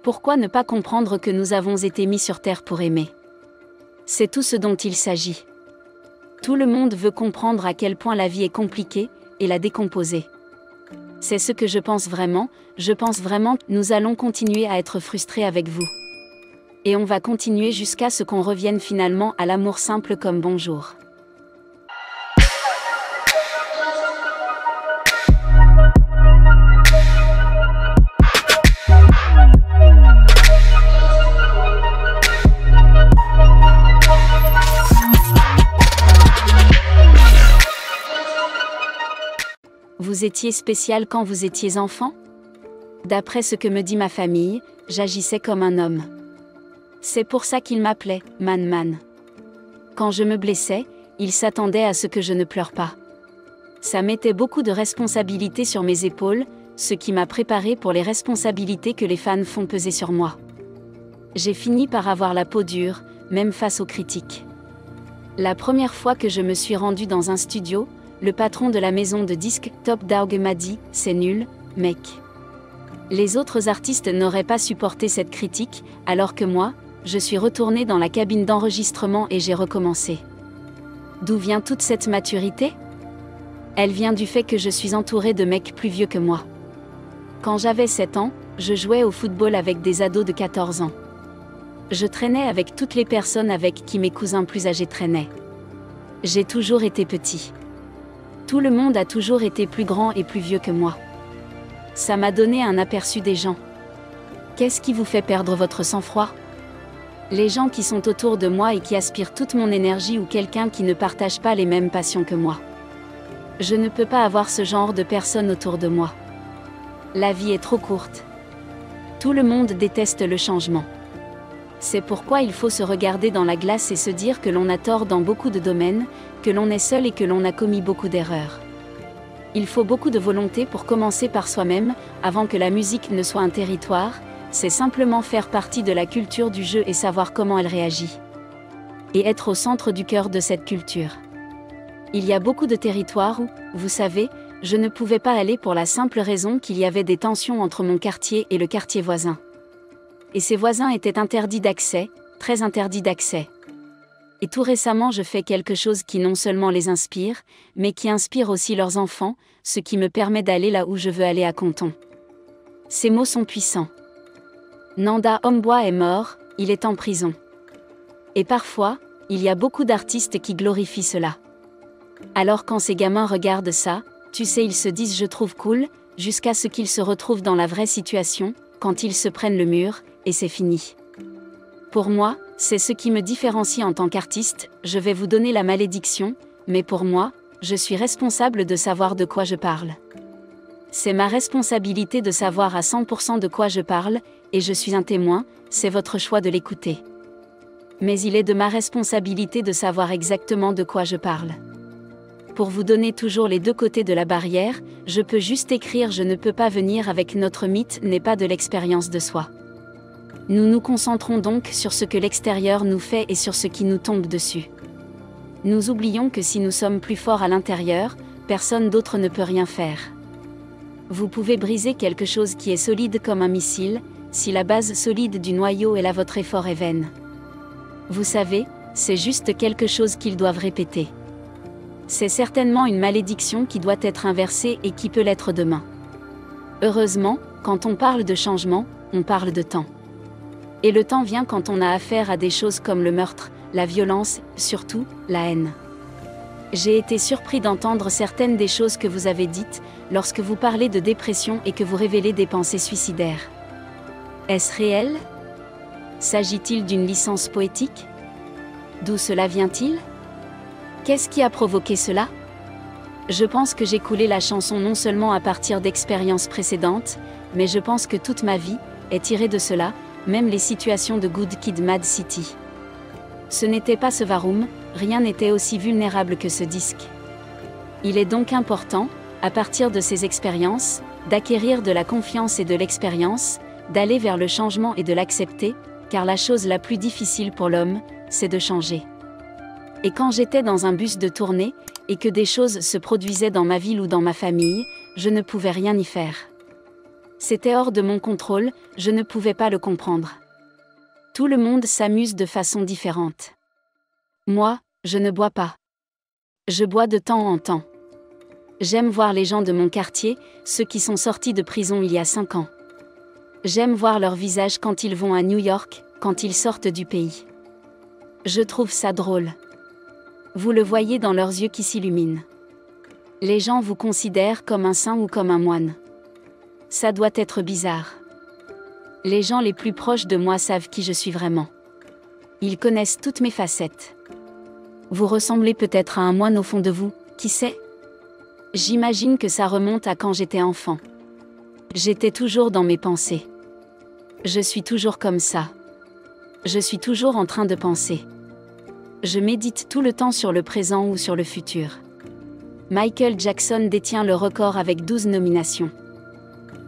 Pourquoi ne pas comprendre que nous avons été mis sur terre pour aimer? C'est tout ce dont il s'agit. Tout le monde veut comprendre à quel point la vie est compliquée, et la décomposer. C'est ce que je pense vraiment que nous allons continuer à être frustrés avec vous. Et on va continuer jusqu'à ce qu'on revienne finalement à l'amour simple comme bonjour. Vous étiez spécial quand vous étiez enfant? D'après ce que me dit ma famille, j'agissais comme un homme. C'est pour ça qu'il m'appelait Man. Quand je me blessais, il s'attendait à ce que je ne pleure pas. Ça mettait beaucoup de responsabilités sur mes épaules, ce qui m'a préparé pour les responsabilités que les fans font peser sur moi. J'ai fini par avoir la peau dure, même face aux critiques. La première fois que je me suis rendue dans un studio, le patron de la maison de disques Top Dawg m'a dit « C'est nul, mec ». Les autres artistes n'auraient pas supporté cette critique, alors que moi, je suis retournée dans la cabine d'enregistrement et j'ai recommencé. D'où vient toute cette maturité? Elle vient du fait que je suis entourée de mecs plus vieux que moi. Quand j'avais 7 ans, je jouais au football avec des ados de 14 ans. Je traînais avec toutes les personnes avec qui mes cousins plus âgés traînaient. J'ai toujours été petit. Tout le monde a toujours été plus grand et plus vieux que moi. Ça m'a donné un aperçu des gens. Qu'est-ce qui vous fait perdre votre sang-froid? Les gens qui sont autour de moi et qui aspirent toute mon énergie ou quelqu'un qui ne partage pas les mêmes passions que moi. Je ne peux pas avoir ce genre de personnes autour de moi. La vie est trop courte. Tout le monde déteste le changement. C'est pourquoi il faut se regarder dans la glace et se dire que l'on a tort dans beaucoup de domaines, que l'on est seul et que l'on a commis beaucoup d'erreurs. Il faut beaucoup de volonté pour commencer par soi-même, avant que la musique ne soit un territoire, c'est simplement faire partie de la culture du jeu et savoir comment elle réagit. Et être au centre du cœur de cette culture. Il y a beaucoup de territoires où, vous savez, je ne pouvais pas aller pour la simple raison qu'il y avait des tensions entre mon quartier et le quartier voisin. Et ces voisins étaient interdits d'accès, très interdits d'accès. Et tout récemment je fais quelque chose qui non seulement les inspire, mais qui inspire aussi leurs enfants, ce qui me permet d'aller là où je veux aller à Compton. Ces mots sont puissants. Nanda Hombois est mort, il est en prison. Et parfois, il y a beaucoup d'artistes qui glorifient cela. Alors quand ces gamins regardent ça, tu sais ils se disent je trouve cool, jusqu'à ce qu'ils se retrouvent dans la vraie situation, quand ils se prennent le mur, et c'est fini. Pour moi, c'est ce qui me différencie en tant qu'artiste, je vais vous donner la malédiction, mais pour moi, je suis responsable de savoir de quoi je parle. C'est ma responsabilité de savoir à 100% de quoi je parle, et je suis un témoin, c'est votre choix de l'écouter. Mais il est de ma responsabilité de savoir exactement de quoi je parle. Pour vous donner toujours les deux côtés de la barrière, je peux juste écrire je ne peux pas venir avec notre mythe n'est pas de l'expérience de soi. Nous nous concentrons donc sur ce que l'extérieur nous fait et sur ce qui nous tombe dessus. Nous oublions que si nous sommes plus forts à l'intérieur, personne d'autre ne peut rien faire. Vous pouvez briser quelque chose qui est solide comme un missile, si la base solide du noyau est là votre effort est vain. Vous savez, c'est juste quelque chose qu'ils doivent répéter. C'est certainement une malédiction qui doit être inversée et qui peut l'être demain. Heureusement, quand on parle de changement, on parle de temps. Et le temps vient quand on a affaire à des choses comme le meurtre, la violence, surtout, la haine. J'ai été surpris d'entendre certaines des choses que vous avez dites, lorsque vous parlez de dépression et que vous révélez des pensées suicidaires. Est-ce réel? S'agit-il d'une licence poétique? D'où cela vient-il? Qu'est-ce qui a provoqué cela? Je pense que j'ai coulé la chanson non seulement à partir d'expériences précédentes, mais je pense que toute ma vie est tirée de cela, même les situations de Good Kid Mad City. Ce n'était pas ce Varum, rien n'était aussi vulnérable que ce disque. Il est donc important, à partir de ces expériences, d'acquérir de la confiance et de l'expérience, d'aller vers le changement et de l'accepter, car la chose la plus difficile pour l'homme, c'est de changer. Et quand j'étais dans un bus de tournée, et que des choses se produisaient dans ma ville ou dans ma famille, je ne pouvais rien y faire. C'était hors de mon contrôle, je ne pouvais pas le comprendre. Tout le monde s'amuse de façon différente. Moi, je ne bois pas. Je bois de temps en temps. J'aime voir les gens de mon quartier, ceux qui sont sortis de prison il y a 5 ans. J'aime voir leur visage quand ils vont à New York, quand ils sortent du pays. Je trouve ça drôle. Vous le voyez dans leurs yeux qui s'illuminent. Les gens vous considèrent comme un saint ou comme un moine. Ça doit être bizarre. Les gens les plus proches de moi savent qui je suis vraiment. Ils connaissent toutes mes facettes. Vous ressemblez peut-être à un moine au fond de vous, qui sait ? J'imagine que ça remonte à quand j'étais enfant. J'étais toujours dans mes pensées. Je suis toujours comme ça. Je suis toujours en train de penser. Je médite tout le temps sur le présent ou sur le futur. Michael Jackson détient le record avec 12 nominations.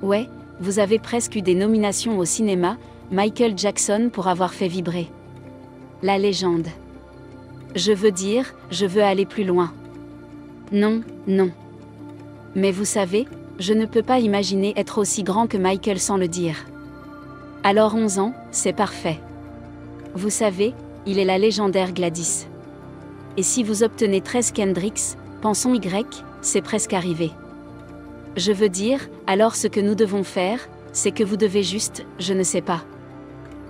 Ouais, vous avez presque eu des nominations au cinéma, Michael Jackson pour avoir fait vibrer la légende. Je veux dire, je veux aller plus loin. Non, non. Mais vous savez, je ne peux pas imaginer être aussi grand que Michael sans le dire. Alors 11 ans, c'est parfait. Vous savez, il est la légendaire Gladys. Et si vous obtenez 13 Kendricks, pensons Y, c'est presque arrivé. Je veux dire, alors ce que nous devons faire, c'est que vous devez juste, je ne sais pas.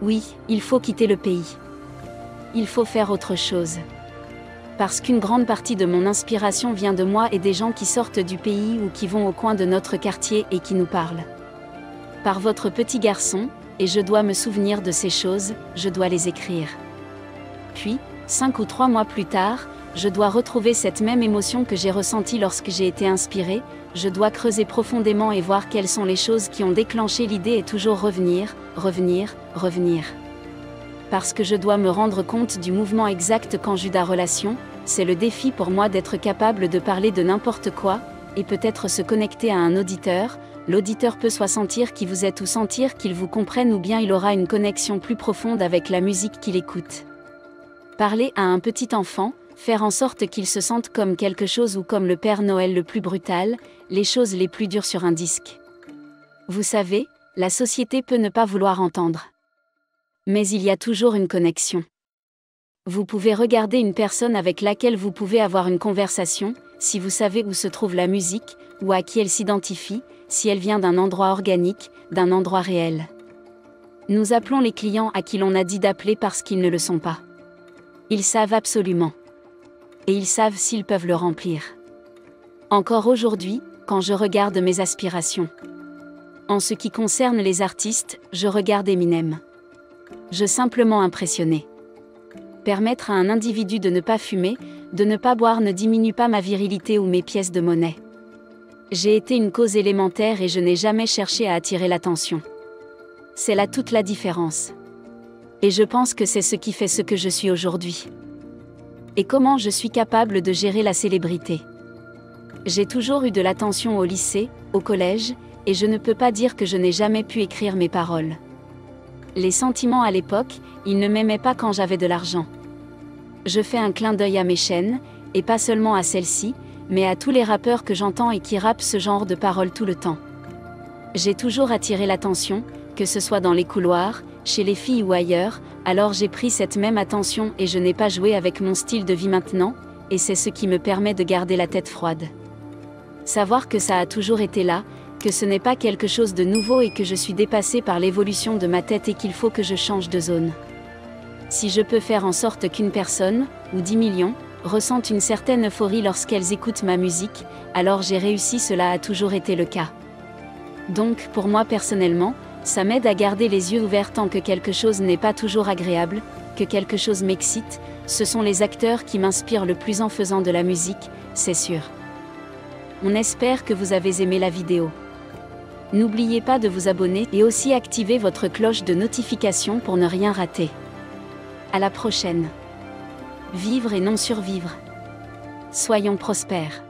Oui, il faut quitter le pays. Il faut faire autre chose. Parce qu'une grande partie de mon inspiration vient de moi et des gens qui sortent du pays ou qui vont au coin de notre quartier et qui nous parlent. Par votre petit garçon, et je dois me souvenir de ces choses, je dois les écrire. Puis, 5 ou 3 mois plus tard, je dois retrouver cette même émotion que j'ai ressentie lorsque j'ai été inspirée, je dois creuser profondément et voir quelles sont les choses qui ont déclenché l'idée et toujours revenir, revenir, revenir. Parce que je dois me rendre compte du mouvement exact quand Judas relation, c'est le défi pour moi d'être capable de parler de n'importe quoi, et peut-être se connecter à un auditeur, l'auditeur peut soit sentir qui vous êtes ou sentir qu'il vous comprenne ou bien il aura une connexion plus profonde avec la musique qu'il écoute. Parler à un petit enfant, faire en sorte qu'il se sente comme quelque chose ou comme le Père Noël le plus brutal, les choses les plus dures sur un disque. Vous savez, la société peut ne pas vouloir entendre. Mais il y a toujours une connexion. Vous pouvez regarder une personne avec laquelle vous pouvez avoir une conversation, si vous savez où se trouve la musique, ou à qui elle s'identifie, si elle vient d'un endroit organique, d'un endroit réel. Nous appelons les clients à qui l'on a dit d'appeler parce qu'ils ne le sont pas. Ils savent absolument. Et ils savent s'ils peuvent le remplir. Encore aujourd'hui, quand je regarde mes aspirations. En ce qui concerne les artistes, je regarde Eminem. Je simplement impressionné. Permettre à un individu de ne pas fumer, de ne pas boire ne diminue pas ma virilité ou mes pièces de monnaie. J'ai été une cause élémentaire et je n'ai jamais cherché à attirer l'attention. C'est là toute la différence. Et je pense que c'est ce qui fait ce que je suis aujourd'hui. Et comment je suis capable de gérer la célébrité. J'ai toujours eu de l'attention au lycée, au collège, et je ne peux pas dire que je n'ai jamais pu écrire mes paroles. Les sentiments à l'époque, ils ne m'aimaient pas quand j'avais de l'argent. Je fais un clin d'œil à mes chaînes, et pas seulement à celle-ci, mais à tous les rappeurs que j'entends et qui rappent ce genre de paroles tout le temps. J'ai toujours attiré l'attention, que ce soit dans les couloirs, chez les filles ou ailleurs, alors j'ai pris cette même attention et je n'ai pas joué avec mon style de vie maintenant, et c'est ce qui me permet de garder la tête froide. Savoir que ça a toujours été là, que ce n'est pas quelque chose de nouveau et que je suis dépassée par l'évolution de ma tête et qu'il faut que je change de zone. Si je peux faire en sorte qu'une personne, ou 10 millions, ressentent une certaine euphorie lorsqu'elles écoutent ma musique, alors j'ai réussi, cela a toujours été le cas. Donc, pour moi personnellement, ça m'aide à garder les yeux ouverts tant que quelque chose n'est pas toujours agréable, que quelque chose m'excite, ce sont les acteurs qui m'inspirent le plus en faisant de la musique, c'est sûr. On espère que vous avez aimé la vidéo. N'oubliez pas de vous abonner et aussi activer votre cloche de notification pour ne rien rater. À la prochaine. Vivre et non survivre. Soyons prospères.